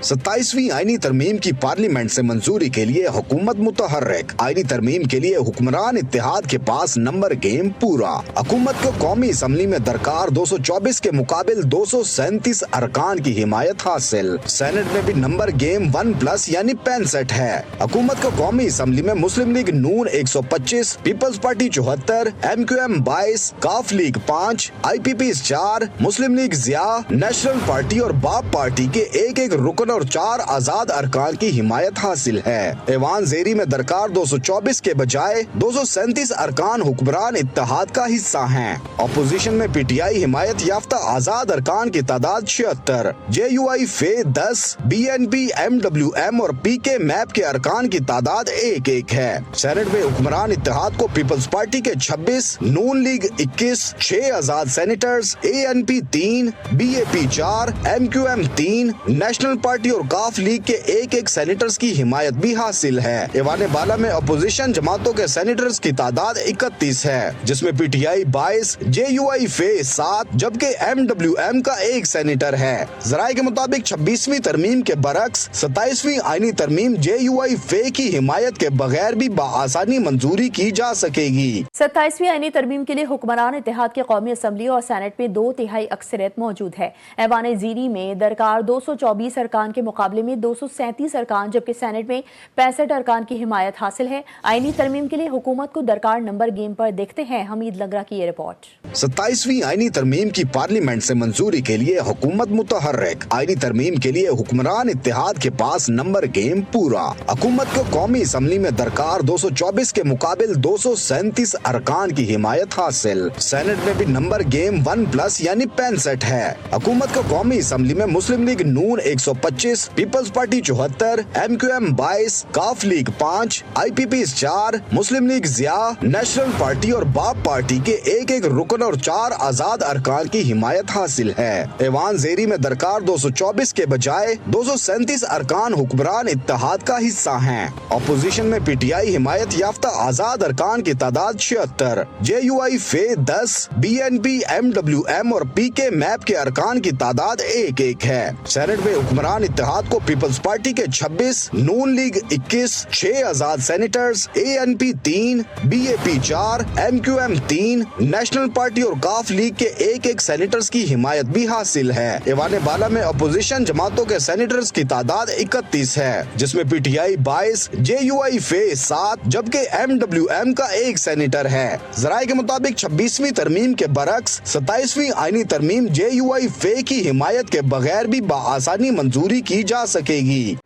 27वीं आईनी तरमीम की पार्लियामेंट से मंजूरी के लिए हुकूमत मुतहर्रिक। आईनी तरमीम के लिए हुक्मरान इत्तेहाद के पास नंबर गेम पूरा। हुकूमत को कौमी असम्बली में दरकार 224 के मुकाबिल 237 अरकान की हिमायत हासिल। सेनेट में भी नंबर गेम 1+ यानी 65 है। हुकूमत को कौमी असम्बली में मुस्लिम लीग नून 125, पीपल्स पार्टी 74, MQM 22, काफ लीग 5, IPP 4, मुस्लिम लीग जिया, नेशनल पार्टी और बाप पार्टी के एक रुकन और 4 आजाद अरकान की हिमायत हासिल है। ऐवान ज़ेरी में दरकार 224 के बजाय 237 अरकान हुक्मरान इत्तेहाद का हिस्सा हैं। अपोजिशन में PTI हिमायत याफ्ता आजाद अरकान की तादाद 76, JUI फे 10, BNP MWM और PK मैप के अरकान की तादाद 1 है। सेनेट में हुक्मरान इत्तेहाद को पीपल्स पार्टी के 26, नून लीग 21, 6 आजाद senators, ANP 3, BAP 4, MQM 3, National Party और काफ लीग के एक सेनेटर्स की हिमायत भी हासिल है। ऐवान बाला में अपोजिशन जमातों के सेनेटर्स की तादाद 31 है, जिसमें PTI 22, JUI फे 7 जबकि MWM का 1 सेनेटर है। जराये के मुताबिक 26वीं तरमीम के बरक्स 27वीं आईनी तरमीम JUI फे की हिमायत के बगैर भी बआसानी मंजूरी की जा सकेगी। 27वीं आईनी तरमीम के लिए हुक्मरान इत्तेहाद की कौमी असम्बली और सेनेट में 2/3 अक्सरियत मौजूद है। ऐवान ज़ेरी में दरकार 224 अरकान के मुकाबले में 237 अरकान जबकि सेनेट में 65 अरकान की हिमायत हासिल है। आईनी तरमीम के लिए हुकूमत को दरकार नंबर गेम पर देखते हैं हमीद लंगरा की ये रिपोर्ट। 27वीं आईनी तरमीम की पार्लियामेंट से मंजूरी के लिए हुकूमत मुतहर्रिक। आईनी तरमीम के लिए हुक्मरान इत्तेहाद के पास नंबर गेम पूरा। हुकूमत को कौमी असम्बली में दरकार 224 के मुकाबिल 237 अरकान की हिमायत हासिल। सेनेट में भी नंबर गेम 1+ यानी 65 है। हुकूमत को कौमी असम्बली में मुस्लिम लीग नून 125, पीपल्स पार्टी 74, MQM 22, काफ लीग 5, IPP 4, मुस्लिम लीग जिया, नेशनल पार्टी और बाप पार्टी के एक रुकन और 4 आजाद अरकान की हिमायत हासिल है। ऐवान ज़ेरी में दरकार 224 के बजाय 237 अरकान हुक्मरान इत्तेहाद का हिस्सा हैं। अपोजिशन में PTI हिमायत याफ्ता आजाद अरकान की तादाद 76, JUI फे 10, BNP MWM और PK मैप के अरकान की तादाद 1 है। सेनेट में हुक्मरान इत्तेहाद को पीपल्स पार्टी के 26, नून लीग 21, 6 आजाद senators, ANP 3, BAP 4, MQM 3, National Party और काफ लीग के एक सेनेटर्स की हिमायत भी हासिल है। ऐवान बाला में अपोजिशन जमातों के सेनेटर्स की तादाद 31 है, जिसमें PTI 22, JUI फे 7 जबकि MWM का 1 सेनेटर है। जराये के मुताबिक 26वीं तरमीम के बरक्स 27वीं आईनी तरमीम JUI फे की हिमायत के बगैर भी बआसानी मंजूरी की जा सकेगी।